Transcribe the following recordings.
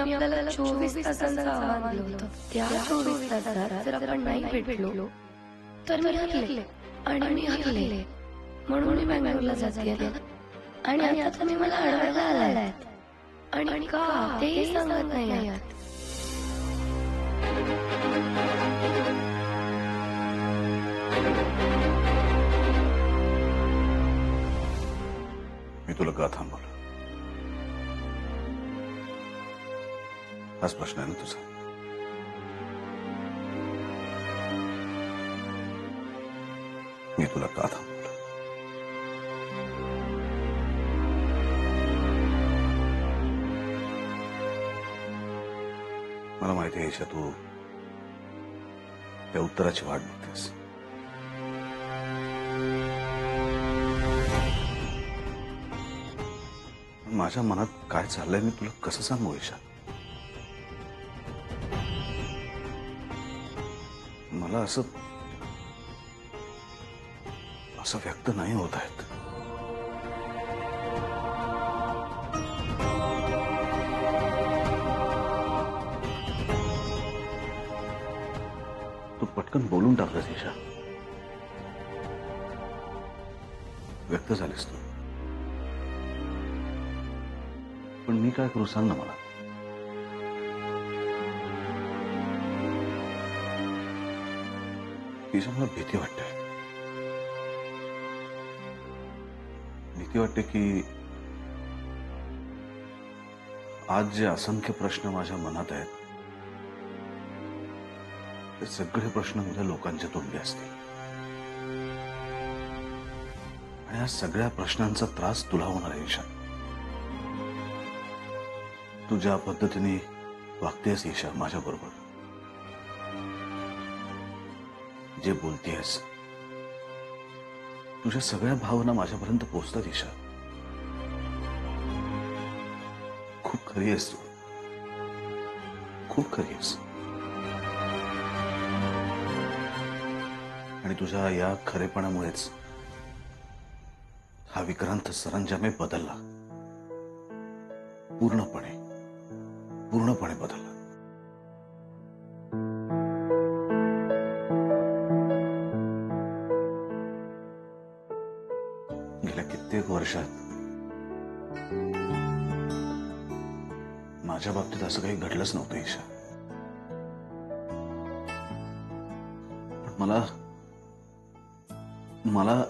आपल्याला 24 तासांचं आव्हान दिलं होतं. त्या 24 तासात जर आपण नाही भेटलो तर मी हरले आणि मी हरले म्हणून मी बँगलोरला जाते ना. आणि आता तुम्ही मला अडवायला आलाय आणि का तेही सांगत नाही आहात. मी तुला का थांबवलं हाच प्रश्न आहे ना तुझा. मी तुला का थांबवलं. मला माहिती आहे ईशा, तू त्या उत्तराची वाट बघतेस. माझ्या मनात काय चाललंय मी तुला कसं सांगू ईशा. मला असं व्यक्त नाही होत आहेत. तू पटकन बोलून टाकलंस ईशा. व्यक्त झालीस तू. पण मी काय करू सांग ना मला. ईशा मला भीती वाटते. भीती वाटते की आज जे असंख्य प्रश्न माझ्या मनात आहेत ते सगळे प्रश्न उद्या लोकांच्या तोंडी असतील आणि या सगळ्या प्रश्नांचा त्रास तुला होणार आहे ईशा. तू ज्या पद्धतीने वागतेस ईशा माझ्या बरोबर, जे बोलतेस, तुझ्या सगळ्या भावना माझ्यापर्यंत पोहोचतात ईशा. खूप खरी आहेस तू, खूप खरी आहेस. आणि तुझ्या या खरेपणामुळेच हा विक्रांत सरंजामे बदलला. पूर्णपणे बदलला. गेल्या कित्येक वर्षात माझ्या बाबतीत असं काही घडलंच नव्हतं ईशा. पण मला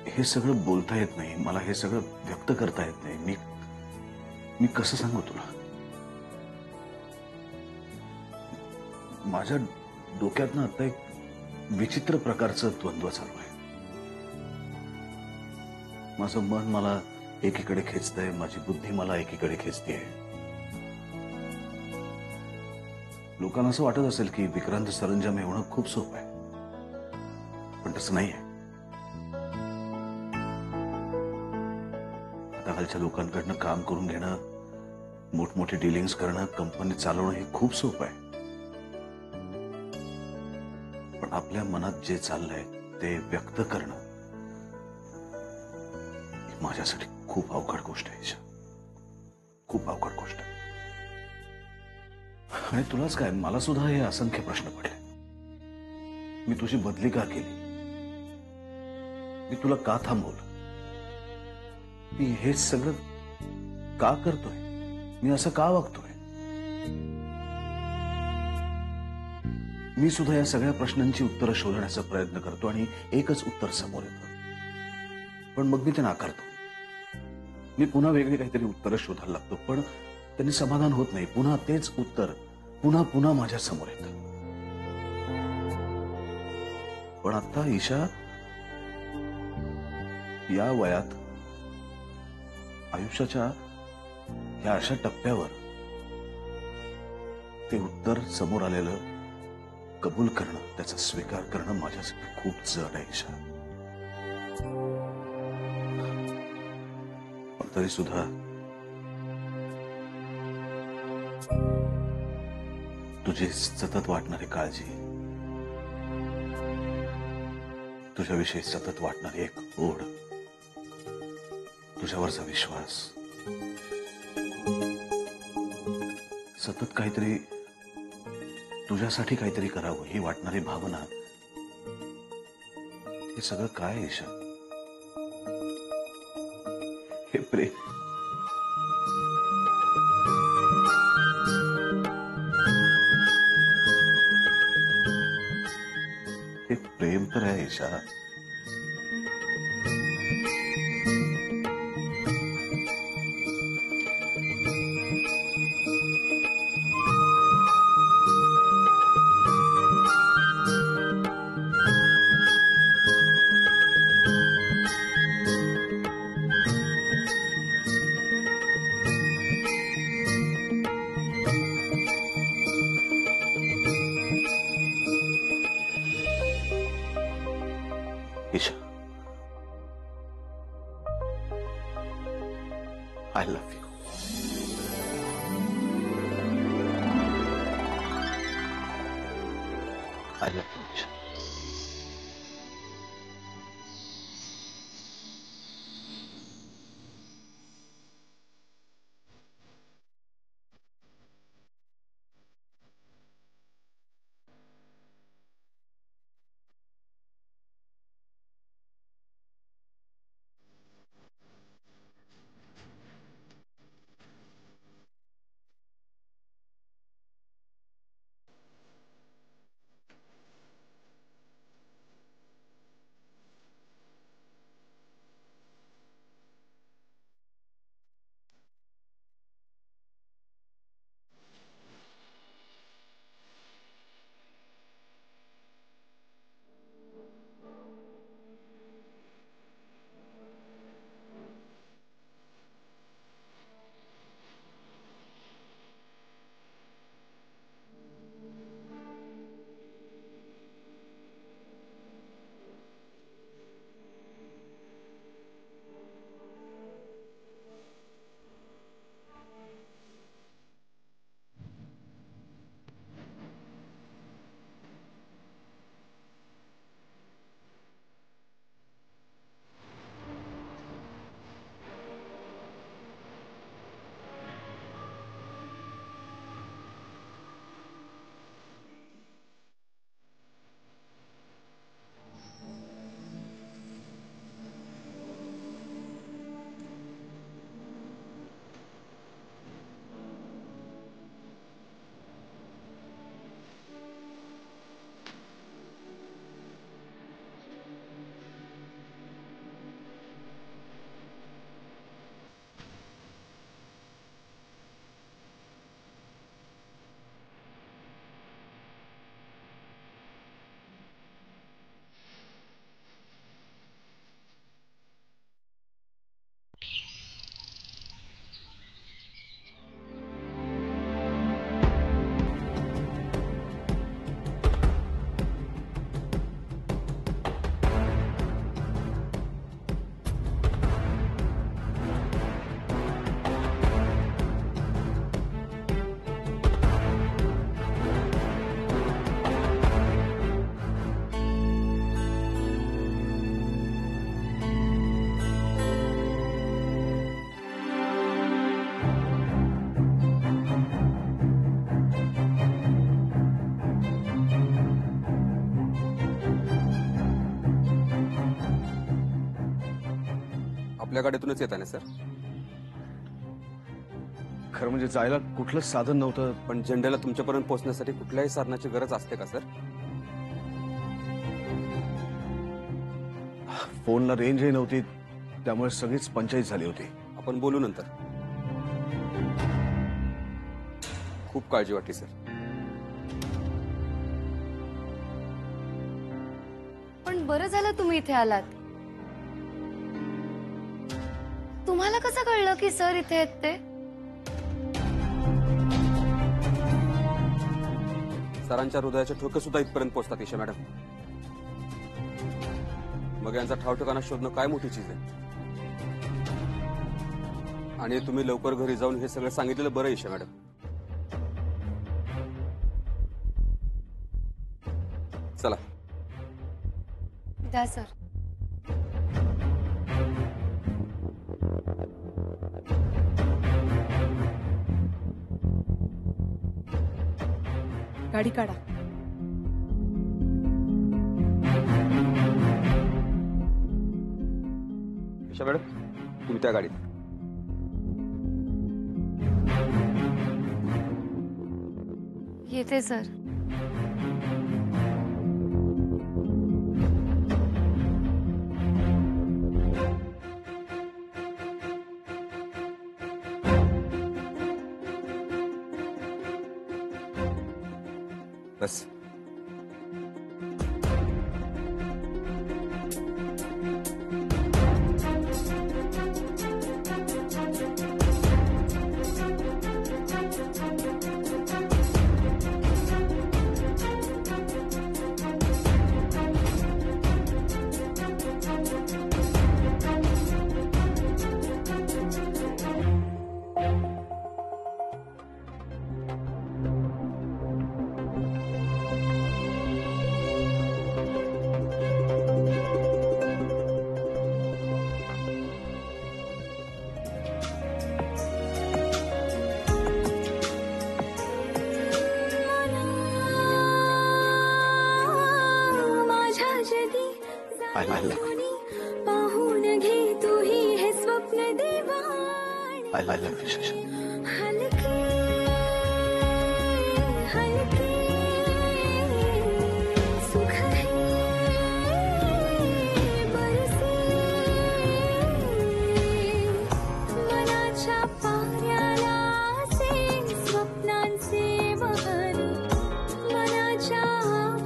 हे सगळं बोलता येत नाही. मला हे सगळं व्यक्त करता येत नाही. मी कसं सांगू तुला. माझ्या डोक्यातनं आता एक विचित्र प्रकारचं द्वंद्व चालू आहे. माझं मन मला एकीकडे खेचतंय, माझी बुद्धी मला एकीकडे खेचतेय. लोकांना असं वाटत असेल की विक्रांत सरंजामे होणं खूप सोपं आहे, पण तसं नाही आहे. आता खालच्या लोकांकडनं काम करून घेणं, मोठमोठी डीलिंग्स करणं, कंपनी चालवणं हे खूप सोपं आहे. पण आपल्या मनात जे चाललंय ते व्यक्त करणं माझ्यासाठी खूप अवघड गोष्ट आहे ईशा. खूप अवघड गोष्ट आहे. आणि तुलाच काय, मला सुद्धा हे असंख्य प्रश्न पडले. मी तुझी बदली का केली, मी तुला का थांबवलं, मी हे सगळं का करतोय, मी असं का वागतोय. मी सुद्धा या सगळ्या प्रश्नांची उत्तरं शोधण्याचा प्रयत्न करतो आणि एकच उत्तर समोर येतं, पण मग मी ते नाकारतो. मी पुन्हा वेगळी काहीतरी उत्तरं शोधायला लागतो, पण त्यांनी समाधान होत नाही. पुन्हा तेच उत्तर पुन्हा माझ्या समोर येतं. पण आता ईशा, या वयात, आयुष्याच्या या अशा टप्प्यावर ते उत्तर समोर आलेलं कबूल करणं, त्याचा स्वीकार करणं माझ्यासाठी खूप जड आहे ईशा. पण तरी सुद्धा तुझी सतत वाटणारी काळजी, तुझ्याविषयी सतत वाटणारी एक ओढ, तुझ्यावरचा विश्वास, सतत काहीतरी तुझ्यासाठी काहीतरी करावं ही वाटणारी भावना, हे सगळं काय आहे ईशा? हे प्रेम, हे प्रेम तर आहे Isha. Isha, I love you. I love you Isha. आपल्या गाडीतूनच येत आहे ना सर? खरं म्हणजे जायला कुठलंच साधन नव्हतं. पण झेंड्याला तुमच्यापर्यंत पोहोचण्यासाठी कुठल्याही साधनाची गरज असते का सर? फोनला रेंजही नव्हती, त्यामुळे सगळीच पंचायत झाली होती. आपण बोलू नंतर. खूप काळजी वाटली सर. पण बरं झालं तुम्ही इथे आलात. तुम्हाला कसं कळलं की सर इथे आहेत ते? सरांच्या हृदयाचे ठोके सुद्धा इथपर्यंत पोहोचतात ईशा मॅडम. मग यांचा ठाव ठिकाणा शोधणं काय मोठी चीज आहे. आणि तुम्ही लवकर घरी जाऊन हे सगळं सांगितलेलं बरं ईशा मॅडम. चला द्या सर. गाडी काढा. ईशा मॅडम तुम्ही त्या गाडीत. येते सर. बस. पाहून घे तू ही हे स्वप्न दिवाणी. I love you, शशा. हलके हलके सुख है बरसे मनाच्या पाऱ्याला से स्वप्नांचे बहर मनाच्या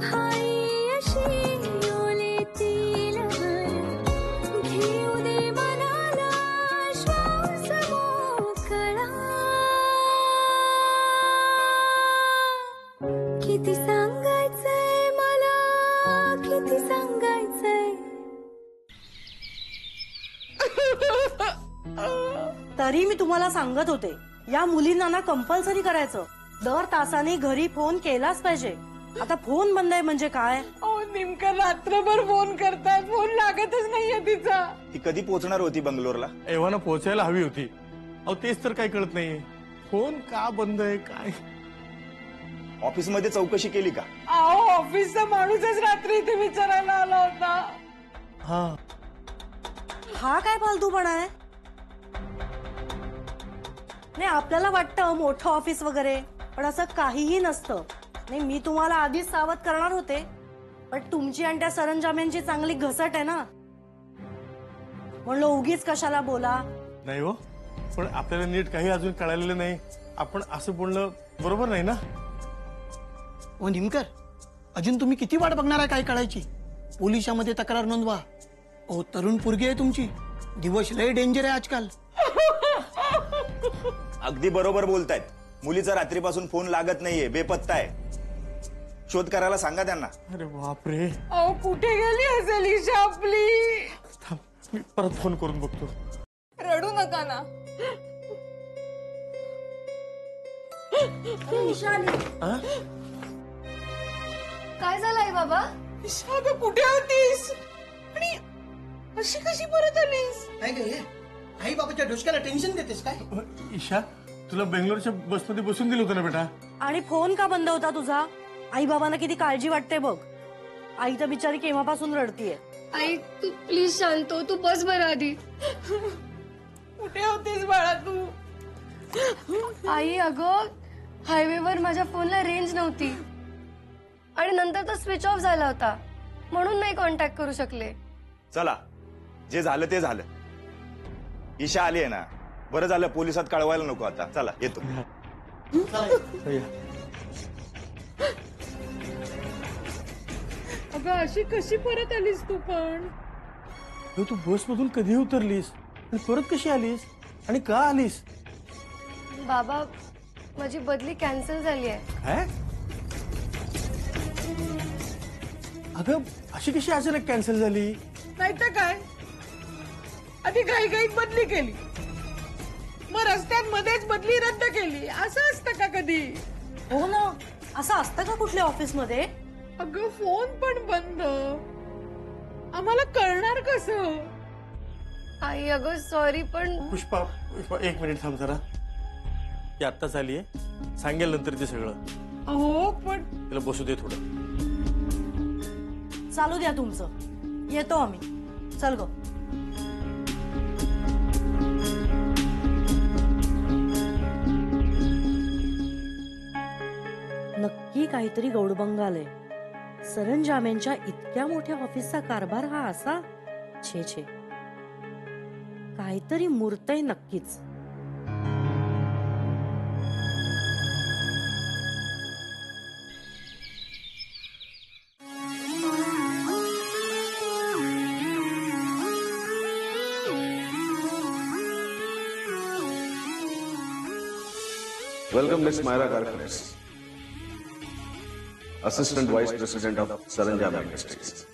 भाई अशी डोलेतील हर घेऊ दे मनाला श्वास मोकळा. किती सांगायचंय मला किती सांगायचंय. तरी मी तुम्हाला सांगत होते या मुलींना ना कंपल्सरी करायचं. दर तासाने घरी फोन केलाच पाहिजे. आता फोन बंद आहे म्हणजे काय? नेमकं रात्रभर फोन करतात, फोन लागतच नाहीये तिचा. ती कधी पोहोचणार होती बंगलोरला? एव्हाना पोहोचायला हवी होती. अहो तेच तर काही कळत नाहीये, फोन का बंद आहे काय. ऑफिसमध्ये चौकशी केली का? अहो ऑफिसचा माणूसच रात्री इथे विचारायला आला होता. हा हा काय फालतूपणा आहे? नाही आपल्याला वाटतं मोठं ऑफिस वगैरे, पण असं काहीही नसतं. नाही मी तुम्हाला आधीच सावध करणार होते, पण तुमची आणि त्या सरंजाम्यांची चांगली घसट आहे ना, म्हणलं उगीच कशाला बोला. नाही हो, पण आपल्याला नीट काही अजून कळालेलं नाही. आपण असं बोलणं बरोबर नाही ना. ओ निमकर, अजून तुम्ही किती वाट बघणार आहे काय कळायची? पोलिसामध्ये तक्रार नोंदवा. ओ तरुण पोरगी आहे तुमची, दिवस लय डेंजर आहे आजकाल. अगदी बरोबर बोलतायत. मुलीचा रात्रीपासून फोन लागत नाहीये, बेपत्ता आहे. शोध करायला सांगा त्यांना. अरे बापरे. अहो कुठे गेली असेल ईशा आपली? थांब, मी परत फोन करून बघतो. रडू नका ना. हा? काय झालंय बाबा? ईशा तू कुठे होतीस आणि अशी कशी परत आलीस? काय गे आई बाबाच्या डोसक्याला टेन्शन देतेस काय? ईशा, तुला बेंगलोरच्या बसमध्ये बसून दिलं होतं ना बेटा. आणि फोन का बंद होता तुझा? आई बाबांना किती काळजी वाटते बघ. आई तर बिचारी केव्हापासून रडतीये. आई तू प्लीज शांत हो, तू बस बरं आधी. कुठे होतीस बाळा तू? आई अगं हायवेवर माझ्या फोनला रेंज नव्हती आणि नंतर तो स्विच ऑफ झाला होता, म्हणून नाही कॉन्टॅक्ट करू शकले. चला, जे झालं ते झालं. ईशा आली आहे ना, बरं झालं. पोलिसात कळवायला नको आता. चला येतो. अगं अशी कशी परत आलीस तू पण? तू बसमधून कधी उतरलीस आणि परत कशी आलीस आणि का आलीस? बाबा माझी बदली कॅन्सल झाली आहे. काय? अगं अशी कशी अचानक कॅन्सल झाली? नाही तर काय, आधी घाईघाईत बदली केली, मग रस्त्यात मध्येच बदली रद्द केली. असं असतं का कधी? हो ना, असं असतं का कुठल्या ऑफिसमध्ये? अगं फोन पण बंद, आम्हाला कळणार कसं? आई अगं सॉरी पण पुष्पा, एक मिनिट थांब जरा. ती आत्ताच आलीये, सांगेल नंतर ते सगळं. अहो पण तिला बसू दे थोडं. चालू द्या तुमचं, येतो आम्ही. चल गो. नक्की काहीतरी गौडबंग आलंय. सरंजामेंच्या इतक्या मोठ्या ऑफिसचा कारभार हा असा? छे छे, काहीतरी मूर्तय नक्कीच. Welcome, Miss Myra Gargares, Assistant Vice President of Saranjam Industries.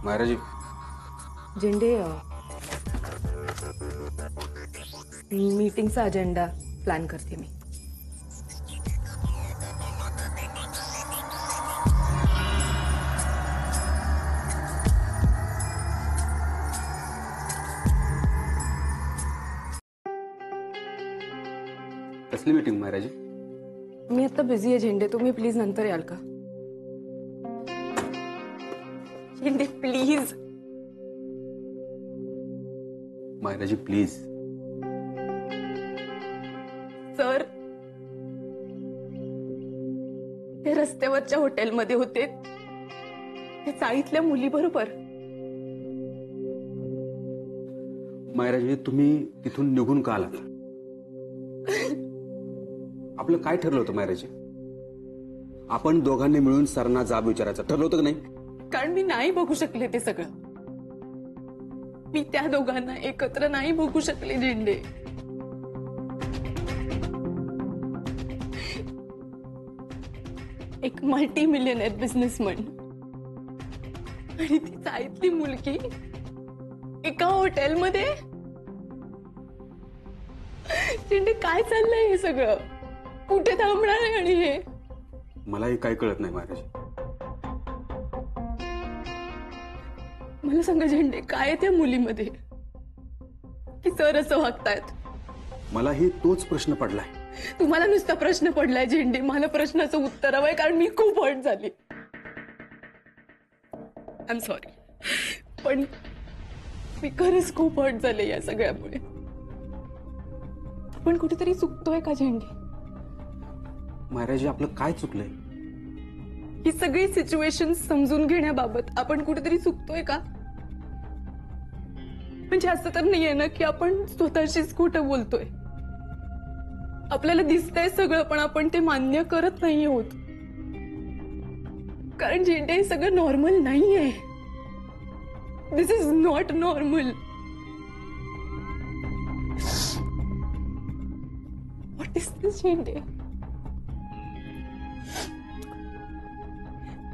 मायराजी, झेंडे, मीटिंगचा अजेंडा प्लॅन करते मी. कसली मीटिंग मायराजी? मी आता बिझी आहे झेंडे, तुम्ही प्लीज नंतर याल का? झेंडे प्लीज. मायराजी प्लीज. सर, ते रस्त्यावरच्या हॉटेलमध्ये होते, त्या चाळीतल्या मुलीबरोबर. मायराजी, तुम्ही तिथून निघून का आलात? आपलं काय ठरलं होतं मायराजी? आपण दोघांनी मिळून सरांना जाब विचारायचं ठरलं होतं की नाही? कारण मी नाही बघू शकले ते सगळं. मी त्या दोघांना एकत्र नाही बघू शकले झेंडे. एक मल्टी मिलियनर बिझनेसमन आणि ती चाळीतली मुलगी एका हॉटेलमध्ये. झेंडे, काय चाललंय हे सगळं? कुठे थांबणार आहे आणि हे? मलाही काय कळत नाही मायराजी. मला सांगा झेंडे, काय त्या मुलीमध्ये की सर असं वागतायत? मलाही तोच प्रश्न पडलाय. तुम्हाला नुसता प्रश्न पडलाय झेंडे, मला प्रश्नाचं उत्तर हवंय, कारण मी खूप हर्ट झाली. आय एम सॉरी, पण मी खरंच खूप हर्ट झाले या सगळ्यामुळे. आपण कुठेतरी चुकतोय का झेंडे? मायराजी, आपलं काय चुकलंय? ही सगळी सिच्युएशन समजून घेण्याबाबत आपण कुठेतरी चुकतोय का? म्हणजे असं तर नाहीये ना की आपण स्वतःशीच खोटं बोलतोय. आपल्याला दिसतंय सगळं, पण आपण ते मान्य करत नाही आहोत. कारण झेंडे, हे सगळं नॉर्मल नाहीये. This is not normal. What is this Zende?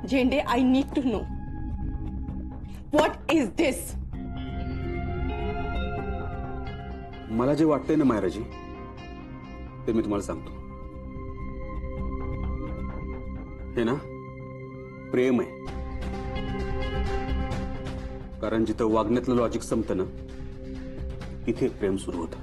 Zende, I need to know what is this. मला जे वाटतंय ना मायराजी, ते मी तुम्हाला सांगतो. हे ना प्रेम आहे. कारण जिथं वागण्यातलं लॉजिक संपतं ना, तिथे प्रेम सुरू होतं.